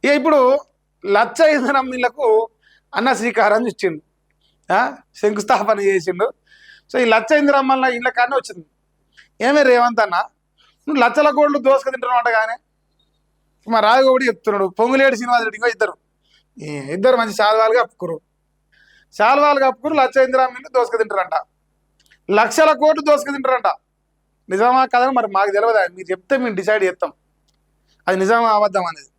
ఇక ఇప్పుడు లచ్చ ఇంధనం మిల్లకు అన్న శ్రీకారం ఇచ్చిండు. శంకుస్థాపన చేసిండు. సో ఈ లచ్చ ఇంధనం వల్ల ఇళ్ళ కానీ వచ్చింది. ఏమే రేవంత్ అన్న, నువ్వు లచ్చల కోట్లు దోసుకు తింటున్నావు అంట. కానీ మా రాజగోడి చెప్తున్నాడు, పొంగులేడు శ్రీనివాసరెడ్డి ఇంకో ఇద్దరు మంచి శాల్వాలు కప్పుకురు. శాల్వాలు కప్పుకురు లచ్చ ఇంధనం మిల్లు దోసుకు తింటారంట. లక్షల కోట్లు దోసుకు తింటారంట. నిజమా కదా మరి మాకు తెలియదా? మీరు చెప్తే మేము డిసైడ్ చేస్తాం అది నిజమా అబద్ధం అనేది.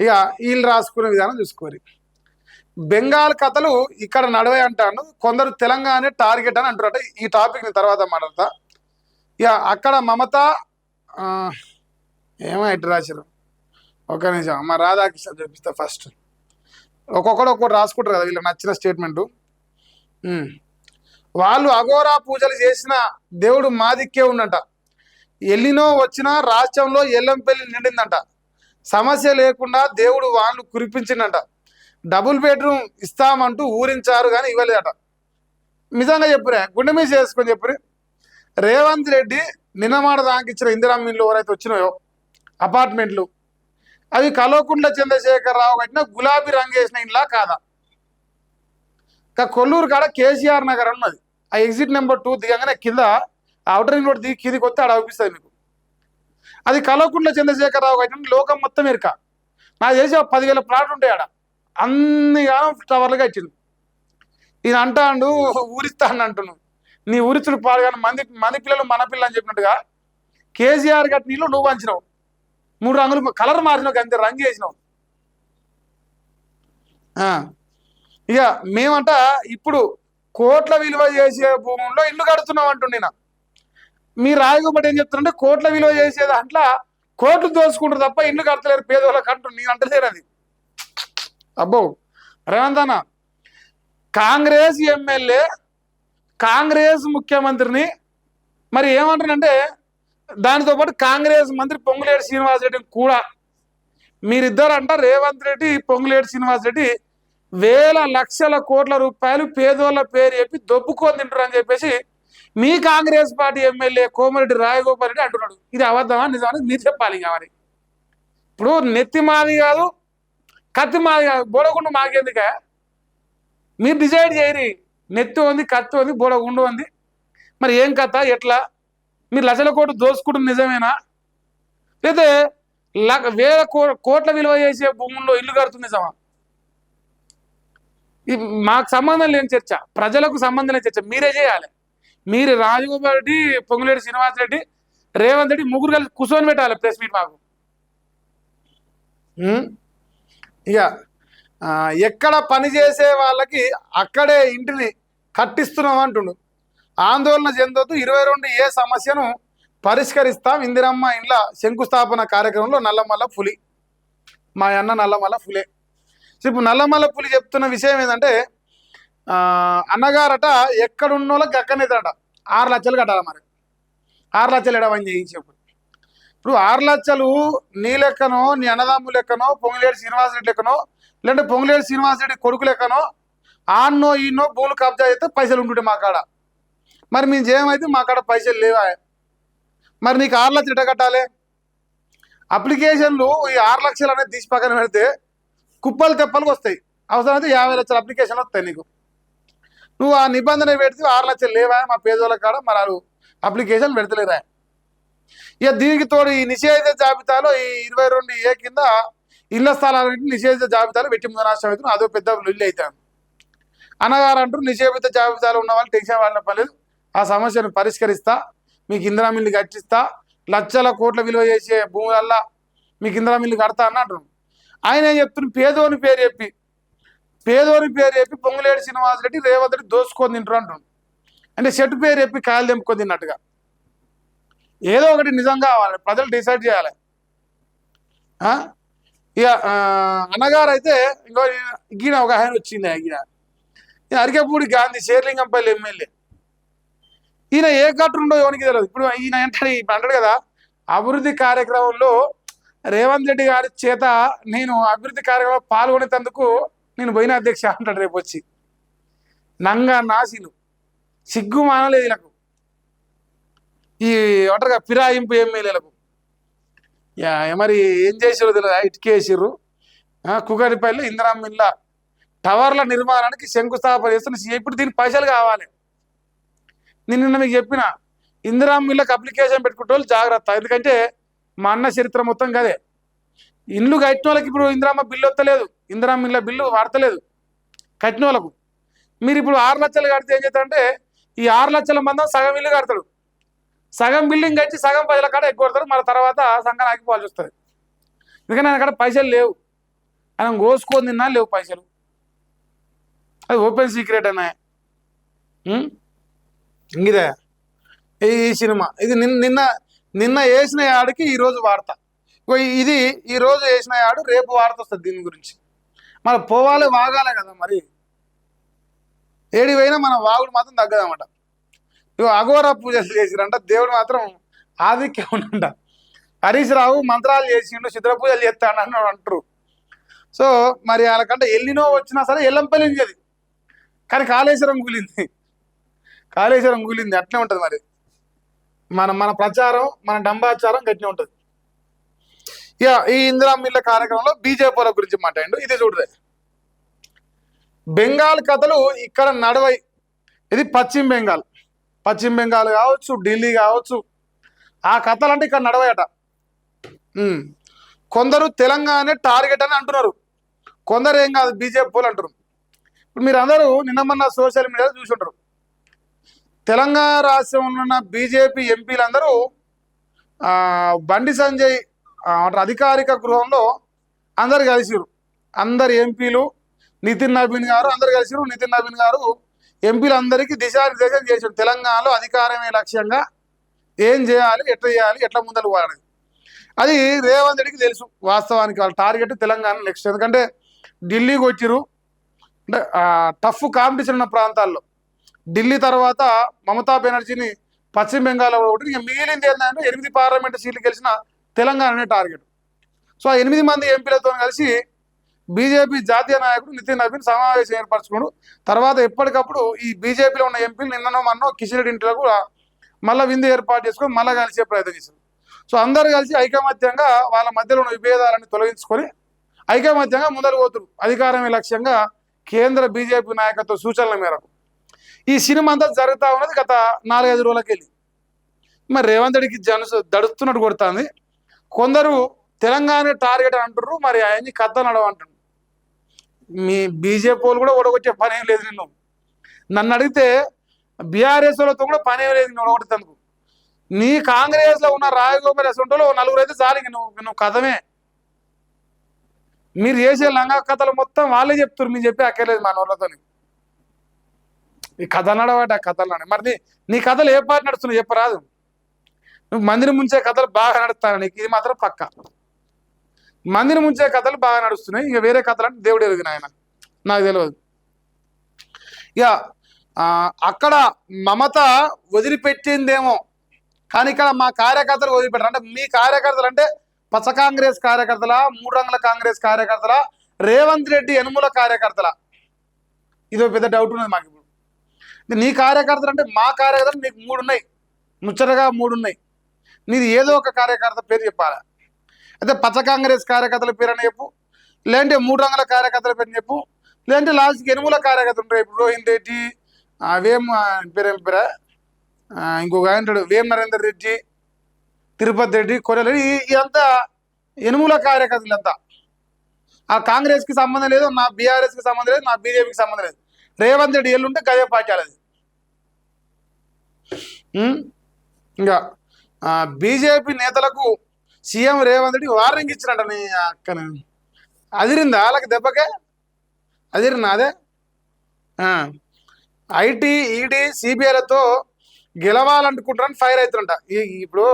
ఇక వీళ్ళు రాసుకునే విధానం చూసుకోరు. బెంగాల్ కథలు ఇక్కడ నడవే అంటాను. కొందరు తెలంగాణ టార్గెట్ అని అంటారట. ఈ టాపిక్ ని తర్వాత మాట్లాడతా. ఇక అక్కడ మమత ఏమో ఎటు రాశారు, ఒక నిమిషం మా రాధాకృష్ణ చూపిస్తా. ఫస్ట్ ఒక్కొక్కటి రాసుకుంటారు కదా వీళ్ళకి నచ్చిన స్టేట్మెంటు. వాళ్ళు అఘోరా పూజలు చేసిన దేవుడు మా దిక్కే ఉండంట. ఎల్లినో వచ్చినా రాష్ట్రంలో ఎల్లంపల్లి నిండిందంట. సమస్య లేకుండా దేవుడు వాళ్ళు కురిపించిందంట. డబుల్ బెడ్రూమ్ ఇస్తామంటూ ఊరించారు కానీ ఇవ్వలేదట. నిజంగా చెప్పురే, గుండె మీద చేసుకొని చెప్పురి. రేవంత్ రెడ్డి నిన్నమాట దాకిచ్చిన ఇందిరామిన్లు ఎవరైతే వచ్చినాయో అపార్ట్మెంట్లు, అవి కల్వకుంట్ల చంద్రశేఖరరావు కట్టిన గులాబీ రంగు వేసిన ఇండ్లా కాదా? ఇంకా కొల్లూరు కాడ కేసీఆర్ నగర్ ఉన్నది. ఆ ఎగ్జిట్ నెంబర్ 2 దిగంగానే కింద అవుటర్ రింగ్ రోడ్ దిగి కిందికి వస్తే ఆడ అవుపిస్తుంది మీకు. అది కల్వకుంట్ల చంద్రశేఖరరావు కట్టిన లోకం మొత్తం ఎరక. నాకు చేసి 10,000 ప్లాట్లు ఉంటాయి ఆడ. అన్ని కాలం టవర్లుగా ఇచ్చింది. ఈయన అంటాడు ఊరిస్తాను అంటున్నావు. నీ ఊరిస్తుడు పాడు కానీ మంది పిల్లలు మన పిల్లలు అని చెప్పినట్టుగా కేసీఆర్ గట్టి నీళ్ళు నువ్వు పంచినావు. 3 రంగులు కలర్ మార్చినావు, అంతే రంగు వేసినావు. ఇక మేమంట ఇప్పుడు కోట్ల విలువ చేసే భూముల్లో ఇల్లు కడుతున్నాం అంటుండే. మీ రాయగోపాటి ఏం చెప్తుంటే కోట్ల విలువ చేసే దాంట్లో కోట్లు దోసుకుంటారు తప్ప ఇల్లు కడతలేరు పేదవాళ్ళకి అంటుండు. నేను అంటలేరు అది. అబ్బో రేవంత్ అన్న, కాంగ్రెస్ ఎమ్మెల్యే కాంగ్రెస్ ముఖ్యమంత్రిని మరి ఏమంటారంటే దానితో పాటు కాంగ్రెస్ మంత్రి పొంగులేటి శ్రీనివాసరెడ్డిని కూడా మీరిద్దరు అంట రేవంత్ రెడ్డి పొంగులేటి శ్రీనివాసరెడ్డి వేల లక్షల కోట్ల రూపాయలు పేదోళ్ళ పేరు చెప్పి దొబ్బుకొని తింటారు అని చెప్పేసి మీ కాంగ్రెస్ పార్టీ ఎమ్మెల్యే కోమరెడ్డి రాజగోపాల్ రెడ్డి అంటున్నాడు. ఇది అబద్ధమా నిజమని మీరు చెప్పాలి. కావాలి ఇప్పుడు నెత్తి మాది కాదు కత్తి మాది కాదు, బోడగుండు మాకెందుక? మీరు డిసైడ్ చేయరి. నెత్తి ఉంది, కత్తి ఉంది, బోడగుండు ఉంది. మరి ఏం కథ ఎట్లా? మీరు లక్షల కోట్లు దోసుకుంటుంది నిజమేనా? లేదా వేల కోట్ల విలువ చేసే భూముల్లో ఇల్లు కడుతుంది నిజమా? మాకు సంబంధం లేని చర్చ, ప్రజలకు సంబంధం లేని చర్చ మీరే చేయాలి. మీరు రాజగోపాల్ రెడ్డి, పొంగులేటి శ్రీనివాసరెడ్డి, రేవంత్ రెడ్డి ముగ్గురు కలిసి కూర్చొని పెట్టాలి ప్రెస్ మీట్ మాకు. ఇక ఎక్కడ పని చేసే వాళ్ళకి అక్కడే ఇంటిని కట్టిస్తున్నాం అంటుండు. ఆందోళన చెందొద్దు, 22 సమస్యను పరిష్కరిస్తాం. ఇందిరమ్మ ఇండ్ల శంకుస్థాపన కార్యక్రమంలో నల్లమల్ల పులి, మా అన్న నల్లమల్ల పులే. ఇప్పుడు నల్లమల్ల పులి చెప్తున్న విషయం ఏంటంటే అన్నగారట ఎక్కడున్న వాళ్ళకి అక్కడనేదట 6 లక్షలు కట్టాలి. మరి 6 లక్షలు ఎడవని చేయి చెప్పు. ఇప్పుడు 6 లక్షలు నీ లెక్కనో, నీ అన్నదమ్ము లెక్కనో, పొంగులేటి శ్రీనివాసరెడ్డి లెక్కనో, లేదంటే పొంగులేటి శ్రీనివాసరెడ్డి కొడుకు లెక్కనో ఆన్నో ఈన్నో భూములు కబ్జా అయితే పైసలు ఉంటుంటే మా కాడ. మరి మేము చేయమైతే మా కాడ పైసలు లేవా? మరి నీకు 6 లక్షలు ఎట కట్టాలి? అప్లికేషన్లు ఈ 6 లక్షలు అనేది తీసి పక్కన పెడితే కుప్పలు తెప్పలకు వస్తాయి. అవసరమైతే 50 లక్షల అప్లికేషన్లు వస్తాయి నీకు. నువ్వు ఆ నిబంధన పెడితే 6 లక్షలు లేవా మా పేదోళ్ళ కాడ? మరి అప్లికేషన్ పెడతలేరా? ఇక దీనికి తోడు ఈ నిషేధ జాబితాలో ఈ 22A కింద ఇళ్ల స్థలాలన్నింటినీ నిషేధిత జాబితాలో పెట్టి ముందు రాష్ట్రం అదో పెద్ద లొల్లి అవుతాను. అన్నగారు అంటారు నిషేధిత జాబితాలో ఉన్న వాళ్ళు టెన్షన్ వాళ్ళ పర్లేదు, ఆ సమస్యను పరిష్కరిస్తా, మీకు ఇందిరా మిల్లు కట్టిస్తా, లక్షల కోట్ల విలువ చేసే భూములల్లా మీకు ఇందిరా మిల్లు కడతా అని అంటున్నాడు. ఆయన ఏం చెప్తున్నారు? పేదోని పేరు చెప్పి పొంగులేటి శ్రీనివాసరెడ్డి, రేవంత్ రెడ్డి దోసుకొని తింటారు అంటున్నాడు. అంటే చెట్టు పేరు చెప్పి కాయలు తెంపుకొని తిన్నట్టుగా. ఏదో ఒకటి నిజం కావాలి, ప్రజలు డిసైడ్ చేయాలి. ఇక అన్నగారు అయితే ఇంకో ఈయన ఒక ఆయన వచ్చింది. ఈయన అరికెపూడి గాంధీ షేర్లింగంపల్లి ఎమ్మెల్యే. ఈయన ఏ కట్టుండో ఎవరికి తెలియదు. ఇప్పుడు ఈయన అంటాడు కదా అభివృద్ధి కార్యక్రమంలో రేవంత్ రెడ్డి గారి చేత నేను అభివృద్ధి కార్యక్రమంలో పాల్గొనేందుకు నేను పోయిన అధ్యక్ష అంటాడు. రేపు వచ్చి నంగా నాశీలు సిగ్గు మానలేదు వీళ్ళకు, ఈ ఒంటరిగా ఫిరాయింపు ఎమ్మెల్యేలకు. మరి ఏం చేసిర్రు తెలియదా, ఇటుకేసిర్రు. కుకటిపల్లి ఇందిరమ్మ ఇళ్ళ టవర్ల నిర్మాణానికి శంకుస్థాపన చేస్తున్న. ఇప్పుడు దీనికి పైసలు కావాలి. నేను నిన్న మీకు చెప్పిన ఇందిరమ్మ ఇళ్ళకి అప్లికేషన్ పెట్టుకుంటే వాళ్ళు జాగ్రత్త. ఎందుకంటే మా అన్న చరిత్ర మొత్తం కదే. ఇండ్లు కట్టిన వాళ్ళకి ఇప్పుడు ఇందిరమ్మ బిల్లు వస్తలేదు, ఇందిరమ్మ ఇళ్ళ బిల్లు వాడతలేదు కట్టిన వాళ్ళకు. మీరు ఇప్పుడు 6 లక్షలు కడితే ఏం చేస్తారంటే ఈ 6 లక్షల మంది సగం ఇల్లు కడతాడు, సగం బిల్డింగ్ కట్టి సగం ప్రజల కాడ ఎక్కువ కొడతారు. మళ్ళీ తర్వాత సంఘం ఆగిపోవాల్సి వస్తుంది. ఎందుకంటే ఆయన కాడ పైసలు లేవు, ఆయన కోసుకొని తిన్నా లేవు పైసలు. అది ఓపెన్ సీక్రెట్ అన్నా. ఇంగిదే ఈ సినిమా ఇది నిన్న నిన్న వేసిన యాడికి ఈరోజు వార్త. ఇది ఈరోజు వేసిన యాడు రేపు వార్త వస్తుంది దీని గురించి. మరి పోవాలి వాగాలే కదా. మరి ఏడి పోయినా మన వాగుడు మాత్రం తగ్గదన్నమాట. ఇగో అఘోర పూజలు చేసిరంట, దేవుడు మాత్రం ఆధిక్యం ఉండంట. హరీష్ రావు మంత్రాలు చేసిండు, చిత్ర పూజలు చేస్తాడు అంటారు. సో మరి వాళ్ళకంటే ఎల్లినో వచ్చినా సరే ఎల్లంపల్లింది, కానీ కాళేశ్వరం కూలింది. కాళేశ్వరం కూలింది అట్నే ఉంటుంది. మరి మన ప్రచారం, మన డంబాచారం గట్టినే ఉంటుంది. ఇక ఈ ఇందిరమ్మ ఇళ్ళ కార్యక్రమంలో బీజేపీల గురించి మాట్లాడిండు. ఇది చూడరే, బెంగాల్ కథలు ఇక్కడ నడవై. ఇది పశ్చిమ బెంగాల్, పశ్చిమ బెంగాల్ కావచ్చు, ఢిల్లీ కావచ్చు, ఆ కథలు అంటే ఇక్కడ నడవయట. కొందరు తెలంగాణ టార్గెట్ అని అంటున్నారు, కొందరు ఏం కాదు బీజేపీ అంటారు. ఇప్పుడు మీరు అందరూ నిన్న మొన్న సోషల్ మీడియాలో చూసుంటారు, తెలంగాణ రాష్ట్రంలో ఉన్న బీజేపీ ఎంపీలందరూ బండి సంజయ్ అధికారిక గృహంలో అందరు కలిసిరు. అందరు ఎంపీలు, నితిన్ నవీన్ గారు అందరు కలిసిరు. నితిన్ నవీన్ గారు ఎంపీలందరికీ దిశానిర్దేశం చేశారు. తెలంగాణలో అధికారమే లక్ష్యంగా ఏం చేయాలి, ఎట్లా చేయాలి, ఎట్లా ముందలు పోవాలి. అది రేవంత్ రెడ్డికి తెలుసు. వాస్తవానికి వాళ్ళ టార్గెట్ తెలంగాణ నెక్స్ట్. ఎందుకంటే ఢిల్లీకి వచ్చిరు, అంటే టఫ్ కాంపిటీషన్ ఉన్న ప్రాంతాల్లో. ఢిల్లీ తర్వాత మమతా బెనర్జీని పశ్చిమ బెంగాల్ ఒకటి, ఇక మిగిలింది ఏంటంటే 8 పార్లమెంటు సీట్లు గెలిచిన తెలంగాణనే టార్గెట్. సో ఆ 8 మంది ఎంపీలతో కలిసి బీజేపీ జాతీయ నాయకుడు నితిన్ నవీన్ సమావేశం ఏర్పరచుకున్నాడు. తర్వాత ఎప్పటికప్పుడు ఈ బీజేపీలో ఉన్న ఎంపీలు నిన్ననో మన్నో కిషన్ రెడ్డి ఇంట్లో కూడా మళ్ళీ విందు ఏర్పాటు చేసుకొని మళ్ళీ కలిసే ప్రయత్నం చేశారు. సో అందరు కలిసి ఐకమత్యంగా వాళ్ళ మధ్యలో ఉన్న విభేదాలను తొలగించుకొని ఐకమత్యంగా ముందరు పోతున్నారు. అధికారమే లక్ష్యంగా కేంద్ర బీజేపీ నాయకత్వ సూచనల మేరకు ఈ సినిమా అంతా జరుగుతూ ఉన్నది గత 4-5 రోజులకి వెళ్ళి. మరి రేవంత్ రెడ్డికి దడుస్తున్నట్టు కొడుతుంది. కొందరు తెలంగాణ టార్గెట్ అంటున్నారు, మరి ఆయన్ని కథ నడవంటారు. మీ బీజేపీ వాళ్ళు కూడా ఓడగొచ్చే పని ఏం లేదు. నన్ను అడిగితే బీఆర్ఎస్ వాళ్ళతో కూడా పని ఏం లేదు నేను ఓడగొట్టేందుకు. నీ కాంగ్రెస్ లో ఉన్న రాయగోపాల్ అసంటోళ్ళు 4 అయితే చాలు, నువ్వు కథమే. మీరు చేసే లంగా కథలు మొత్తం వాళ్ళే చెప్తారు, మీరు చెప్పి అక్కర్లేదు మన వాళ్ళతో. ఈ కథ నడవాట కథలు నడ. మరి నీ కథలు ఏ పార్టీ నడుస్తున్నావు చెప్పరాదు. నువ్వు మందిని ముంచే కథలు బాగా నడుస్తాను, నీకు ఇది మాత్రం పక్క. మందిని ముంచే కథలు బాగా నడుస్తున్నాయి, ఇక వేరే కథలు అంటే దేవుడు ఎరిగిన ఆయన, నాకు తెలియదు. ఇక అక్కడ మమత వదిలిపెట్టిందేమో, కానీ ఇక్కడ మా కార్యకర్తలు వదిలిపెట్టారు. అంటే మీ కార్యకర్తలు అంటే పచ్చ కాంగ్రెస్ కార్యకర్తల, 3 రంగుల కాంగ్రెస్ కార్యకర్తల, రేవంత్ రెడ్డి యనుమల కార్యకర్తల, ఇదో పెద్ద డౌట్ ఉన్నది మాకు. ఇప్పుడు నీ కార్యకర్తలు అంటే మా కార్యకర్తలు నీకు 3 ఉన్నాయి, ముచ్చటగా 3 ఉన్నాయి. నీది ఏదో ఒక కార్యకర్త పేరు చెప్పాలి. అయితే పచ్చ కాంగ్రెస్ కార్యకర్తల పేరు అని చెప్పు, లేదంటే 3 రంగుల కార్యకర్తల పేరు చెప్పు, లేదంటే లాస్ట్కి యనుమల కార్యకర్తలు ఉంటారు. ఇప్పుడు రోహిన్ రెడ్డి, వేం పేరేం పేరా, ఇంకొక అంటాడు వేం నరేందర్ రెడ్డి, తిరుపతి రెడ్డి, కొరెరెడ్డి, ఇదంతా యనుమల కార్యకర్తలు. అంతా ఆ కాంగ్రెస్కి సంబంధం లేదు, నా బీఆర్ఎస్కి సంబంధం లేదు, నా బీజేపీకి సంబంధం లేదు. రేవంత్ రెడ్డి ఎల్లుంటే గదే పార్టీ. ఇంకా బీజేపీ నేతలకు సీఎం రేవంత్ రెడ్డి వార్నింగ్ ఇచ్చినట్ట. నీ అక్కన అదిరిందా వాళ్ళకి దెబ్బకే? అదిరిందా? అదే ఐటీ, ఈడీ, సిబిఐలతో గెలవాలనుకుంటారని ఫైర్ అవుతుంట. ఇప్పుడు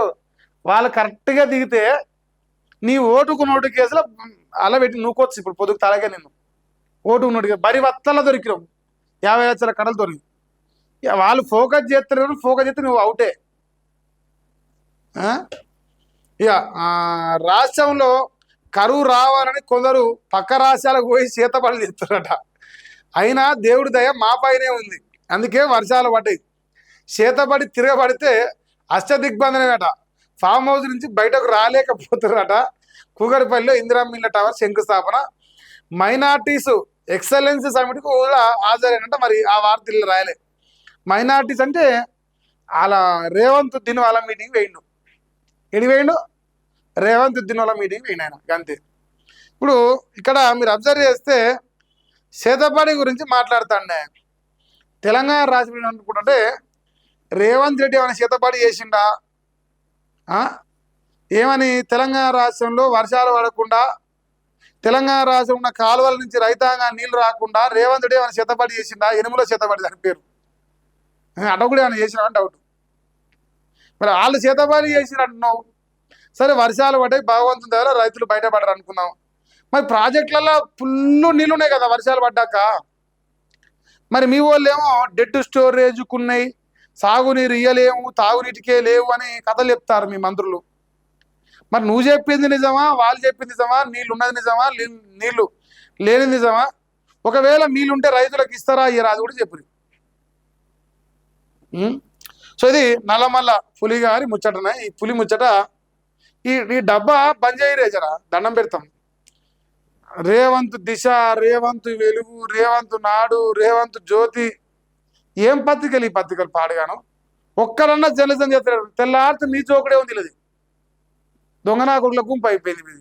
వాళ్ళు కరెక్ట్గా దిగితే నీ ఓటుకు నోటు కేసులో అలా పెట్టి నూకోవచ్చు. ఇప్పుడు పొద్దుకు తలగే నిన్ను ఓటుకు నోటు బరి వత్తల్లో దొరికినావు 50 లక్షల కడలు దొరికి. వాళ్ళు ఫోకస్ చేస్తారు, ఫోకస్ చేస్తే నువ్వు అవుటే. ఇక రాష్ట్రంలో కరువు రావాలని కొందరు పక్క రాష్ట్రాలకు పోయి చేతబడులు చేస్తారట. అయినా దేవుడి దయ మా పైనే ఉంది, అందుకే వర్షాలు పడ్డాయి. చేతబడి తిరగబడితే అష్టదిగ్బంధనమేట. ఫామ్ హౌస్ నుంచి బయటకు రాలేకపోతున్నారట. కూకట్పల్లిలో ఇందిరమ్మ ఇళ్ల టవర్ శంకుస్థాపన. మైనార్టీస్ ఎక్సలెన్స్ సమిట్కి కూడా హాజరైనట్ట. మరి ఆ వార్త ఇల్లు రాయలే. మైనార్టీస్ అంటే అలా రేవంత్ దిన్ వాళ్ళ మీటింగ్ వేయండు. ఎడి వేయండు? రేవంత్ దిన్ వాళ్ళ మీటింగ్ వేయండి ఆయన అంతే. ఇప్పుడు ఇక్కడ మీరు అబ్జర్వ్ చేస్తే చేతపాడి గురించి మాట్లాడుతాండే. తెలంగాణ రాష్ట్రం అనుకుంటుంటే రేవంత్ రెడ్డి ఏమైనా చేతపాడి చేసిండా? ఏమని తెలంగాణ రాష్ట్రంలో వర్షాలు పడకుండా, తెలంగాణ రాష్ట్రం ఉన్న కాలువల నుంచి రైతాంగా నీళ్లు రాకుండా రేవంత్ రెడ్డి ఏమైనా చేతపాడి చేసిండా? ఎనుములో చేతపాడి దాని పేరు. అట కూడా ఏమైనా చేసినా డౌట్. మరి వాళ్ళు చేతపాడి చేసిరు అంటున్నావు. సరే వర్షాలు పడ్డాయి, భగవంతుని దగ్గర రైతులు బయటపడరు అనుకున్నాం. మరి ప్రాజెక్టులలో ఫుల్ నీళ్ళు ఉన్నాయి కదా వర్షాలు పడ్డాక. మరి మీ వాళ్ళు ఏమో డెడ్ స్టోరేజ్కున్నాయి, సాగునీరు ఇయ్యలేము, తాగునీటికే లేవు అని కథలు చెప్తారు మీ మంత్రులు. మరి నువ్వు చెప్పింది నిజమా, వాళ్ళు చెప్పింది నిజమా? నీళ్ళు ఉన్నది నిజమా, నీళ్లు లేని నిజమా? ఒకవేళ నీళ్ళుంటే రైతులకు ఇస్తారా ఇయ్యరా అది కూడా చెప్పు. సో ఇది నల్లమల్ల పులి గారి ముచ్చటనే. ఈ పులి ముచ్చట ఈ డబ్బా బంద్ చేయరేజరా, దండం పెడతాం. రేవంత్ దిశ, రేవంత్ వెలుగు, రేవంత్ నాడు, రేవంత్ జ్యోతి, ఏం పత్రికలు ఈ పత్రికలు పాడుగాను. ఒక్కరన్నా జర్నలిజం చేస్తారు. తెల్లారితే నీ చోకడే ఉంది. దొంగనా కొడుకుల గుంపు అయిపోయింది.